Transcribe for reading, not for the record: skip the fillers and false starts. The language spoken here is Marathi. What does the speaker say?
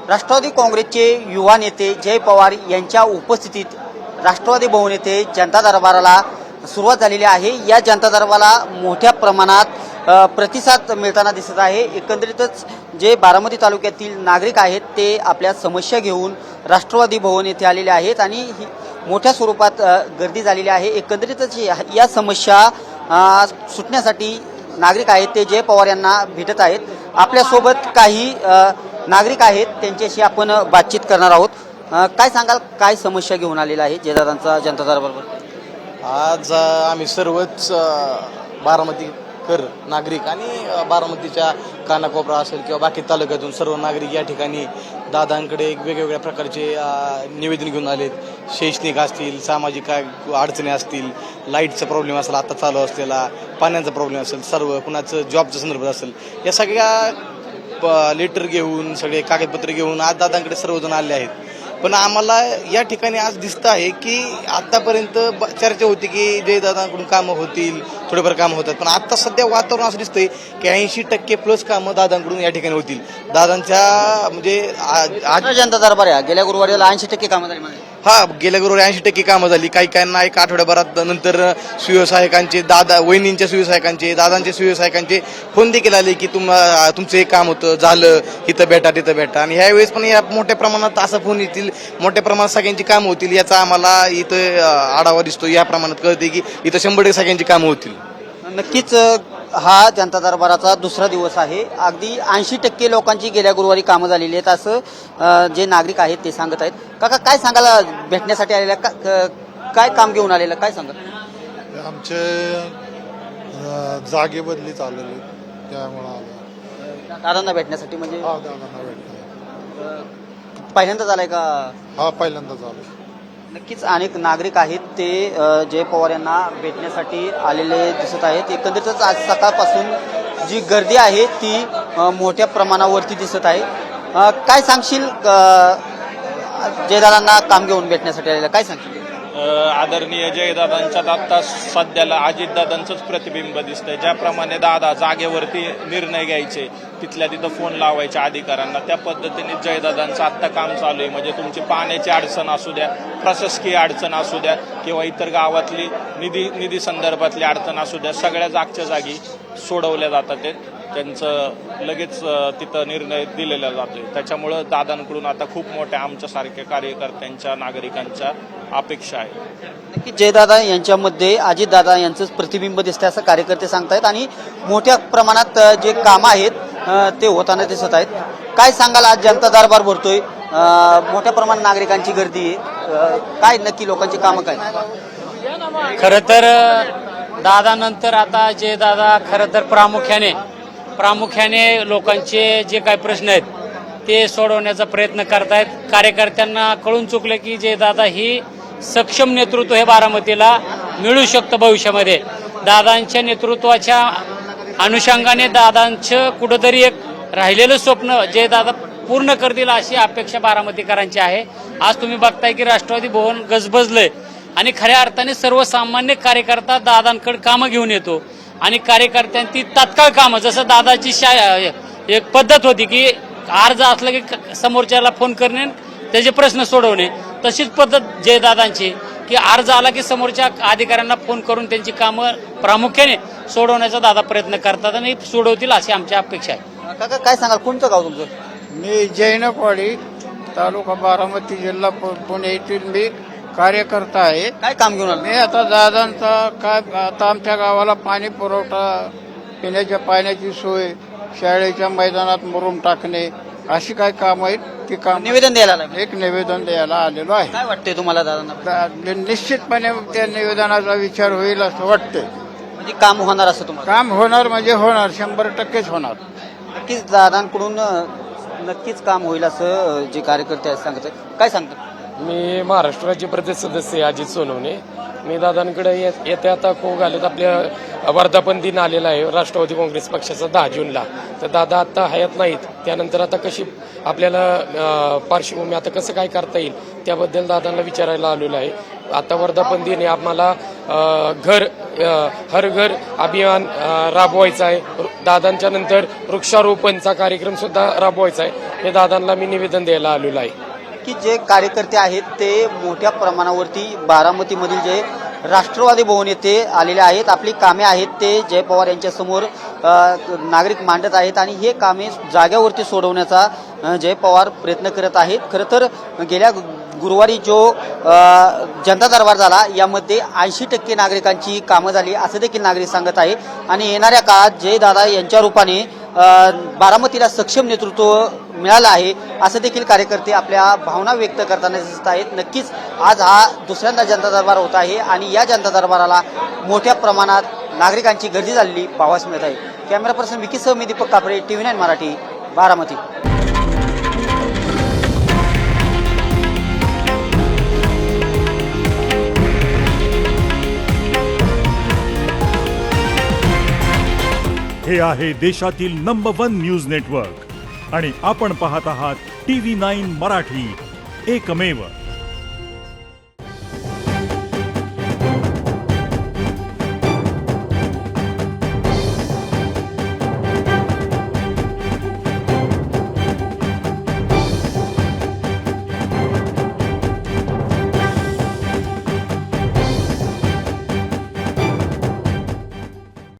राष्ट्रवादी काँग्रेसचे युवा नेते जय पवार यांच्या उपस्थितीत राष्ट्रवादी भवन येथे जनता दरबाराला सुरुवात झालेली आहे। या जनता दरबाराला मोठ्या प्रमाणात प्रतिसाद मिळताना दिसत आहे। एकंदरीतच जे बारामती तालुक्यातील नागरिक आहेत ते आपल्या समस्या घेऊन राष्ट्रवादी भवन येथे आलेले आहेत आणि मोठ्या स्वरूपात गर्दी झालेली आहे। एकंदरीतच या समस्या सुटण्यासाठी नागरिक आहेत ते जय पवार यांना भेटत आहेत। आपल्यासोबत काही नागरिक आहेत त्यांच्याशी आपण बातचीत करणार आहोत। काय सांगाल, काय समस्या घेऊन आलेला आहे जयदादांचा जनता दरबार? आज आम्ही सर्वच बारामतीकर नागरिक आणि बारामतीच्या कानाकोपरा असेल किंवा बाकी तालुक्यातून सर्व नागरिक या ठिकाणी दादांकडे वेगवेगळ्या प्रकारचे निवेदन घेऊन आलेत। शैक्षणिक असतील, सामाजिक अडचणी असतील, लाईटचा प्रॉब्लेम असेल आता चालू असलेला, पाण्याचा प्रॉब्लेम असेल, सर्व कुणाचं जॉबच्या संदर्भात असेल, या सगळ्या लेटर घेऊन सगळे कागदपत्र घेऊन आज दादांकडे सर्वजण आले आहेत। पण आम्हाला या ठिकाणी आज दिसतं आहे की आतापर्यंत चर्चा होती की जयदादांकडून कामं होतील, थोडेफार कामं होतात, पण आता सध्या वातावरण असं दिसतंय की 80% प्लस कामं दादांकडून या ठिकाणी होतील। दादांच्या म्हणजे आज जनता दरबार आहे, गेल्या गुरुवारीला 80% कामं झाली म्हणजे गेल्या गुरुवारी 80% कामं झाली। काही काहींना एक आठवड्याभरात नंतर सुव्यवसायकांचे वहिनींच्या सुव्यवसायकांचे, दादांच्या सुव्यवसायकांचे फोन देखील आले की तुमचं एक काम होतं, झालं, इथं भेटा तिथं भेटा। आणि ह्यावेळेस पण या मोठ्या प्रमाणात असं फोन येतील, मोठ्या प्रमाणात सगळ्यांची कामं होतील याचा आम्हाला इथं आढावा दिसतो। या प्रमाणात कळते की इथं 100% सगळ्यांची कामं होतील। नक्कीच हा जनता दरबाराचा दुसरा दिवस आहे। अगदी 80% लोकांची गेल्या गुरुवारी कामं झालेली आहेत असं जे नागरिक आहेत ते सांगत आहेत। काका, काय सांगाल, भेटण्यासाठी आलेल्या काय काम घेऊन आलेलं काय सांगत? आमचे जागे बदली चाललेली त्यामुळे आलो दादांना भेटण्यासाठी। म्हणजे दादांना भेटलं पहिल्यांदाच आलाय का? हा पहिल्यांदाच आलो। नक्कीच अनेक नागरिक आहेत ते जय पवार यांना भेटण्यासाठी आलेले दिसत आहेत। एकंदरीतच आज सकाळपासून जी गर्दी आहे ती मोठ्या प्रमाणावरती दिसत आहे। काय सांगशील, जयदादांना काम घेऊन भेटण्यासाठी आलेलं काय सांगशील? आदरणीय जयदादांच्यात आता सध्याला अजितदादांचंच प्रतिबिंब दिसतंय। ज्याप्रमाणे दादा जागेवरती निर्णय घ्यायचे, तिथल्या तिथं फोन लावायच्या अधिकाऱ्यांना, त्या पद्धतीने जयदादांचं आत्ता काम चालू आहे। म्हणजे तुमची पाण्याची अडचण असू द्या, प्रशासकीय अडचण असू द्या किंवा इतर गावातली निधी संदर्भातली अडचण असू द्या, सगळ्या जागच्या जागी सोडवल्या जातात। त्यांचं लगेच तिथं निर्णय दिलेला जातोय। त्याच्यामुळं दादांकडून आता खूप मोठ्या आमच्यासारख्या कार्यकर्त्यांच्या, नागरिकांच्या अपेक्षा आहे। नक्की जयदादा यांच्यामध्ये अजितदादा यांचंच प्रतिबिंब दिसतंय असं कार्यकर्ते सांगतायत आणि मोठ्या प्रमाणात जे कामं आहेत ते होताना दिसत आहेत। काय सांगाल, आज जनता दरबार भरतोय, मोठ्या प्रमाणात नागरिकांची गर्दी आहे, काय नक्की लोकांची कामं काय? खरं तर दादानंतर आता जयदादा खरं तर प्रामुख्याने लोकांचे जे काही प्रश्न आहेत ते सोडवण्याचा प्रयत्न करतायत। कार्यकर्त्यांना कळून चुकलं की जयदादा ही सक्षम नेतृत्व हे बारामतीला मिळू शकतं भविष्यामध्ये। दादांच्या नेतृत्वाच्या अनुषंगाने दादांचं कुठंतरी एक राहिलेलं स्वप्न जयदादा पूर्ण करतील अशी अपेक्षा बारामतीकरांची आहे। आज तुम्ही बघताय की राष्ट्रवादी भवन गजबजलंय आणि खऱ्या अर्थाने सर्वसामान्य कार्यकर्ता दादांकडे कामं घेऊन येतो आणि कार्यकर्त्यांची तात्काळ कामं, जसं दादाची एक पद्धत होती की अर्ज असलं की समोरच्याला फोन करणे, त्याचे प्रश्न सोडवणे, तशीच पद्धत जयदादांची की अर्ज आला की समोरच्या अधिकाऱ्यांना फोन करून त्यांची कामं प्रामुख्याने सोडवण्याचा दादा प्रयत्न करतात आणि सोडवतील अशी आमची अपेक्षा आहे। काका, काय सांगाल, कोणतं गाव तुमचं? मी जैनकवाडी, तालुका बारामती, जिल्हा पुणे येथील मी कार्यकर्ता आहे। काय काम घेऊन आलं? मी आता दादांचा काय, आता आमच्या गावाला पाणी पुरवठा, पिण्याच्या पाण्याची सोय, शाळेच्या मैदानात मुरुम टाकणे, अशी काय काम आहेत ती काम निवेदन द्यायला आलाय? एक निवेदन द्यायला आलेलो आहे। काय वाटतंय तुम्हाला दादांना? निश्चितपणे त्या निवेदनाचा विचार होईल असं वाटतंय। म्हणजे काम होणार असं तुम्हाला? काम होणार म्हणजे होणार, 100%च होणार। नक्कीच दादांकडून नक्कीच काम होईल असं जे कार्यकर्ते आहेत सांगत आहेत। काय सांगतात? मी महाराष्ट्र राज्य प्रदेश सदस्य अजित सोनवणे। मी दादांकडे येत्या आता खूप आलेत, आपल्या वर्धापन दिन आलेला आहे राष्ट्रवादी काँग्रेस पक्षाचा 10 जूनला। तर दादा आता हयात नाहीत, त्यानंतर आता कशी आपल्याला पार्श्वभूमी आता कसं काय करता येईल त्याबद्दल दादांना विचारायला आलेलो आहे। आता वर्धापन दिन आहे, आम्हाला हर घर अभियान राबवायचं आहे। दादांच्या नंतर वृक्षारोपणचा कार्यक्रम सुद्धा राबवायचा आहे। हे दादांना मी निवेदन द्यायला आलेलो आहे. की जे कार्यकर्ते आहेत ते मोठ्या प्रमाणावरती बारामतीमधील जे राष्ट्रवादी भवन येथे आलेले आहेत, आपली कामे आहेत ते जय पवार यांच्या समोर नागरिक मांडत आहेत आणि हे कामे जाग्यावरती सोडवण्याचा जय पवार प्रयत्न करत आहेत. खरं तर गेल्या गुरुवारी जो जनता दरबार झाला यामध्ये 80% नागरिकांची कामं झाली असं देखील नागरिक सांगत आहे आणि येणाऱ्या काळात जयदादा यांच्या रूपाने बारामतीला सक्षम नेतृत्व मिळालं आहे असं देखील कार्यकर्ते आपल्या भावना व्यक्त करताना दिसत आहेत. नक्कीच आज हा दुसऱ्यांदा जनता दरबार होत आहे आणि या जनता दरबाराला मोठ्या प्रमाणात नागरिकांची गर्दी झालेली पाहावयास मिळत आहे. कॅमेरा पर्सन विकीसह मी दीपक कापडे, TV9 मराठी, बारामती. हे आहे देशातील नंबर 1 न्यूज नेटवर्क आणि आपण पाहत आहात TV9 मराठी, एकमेव.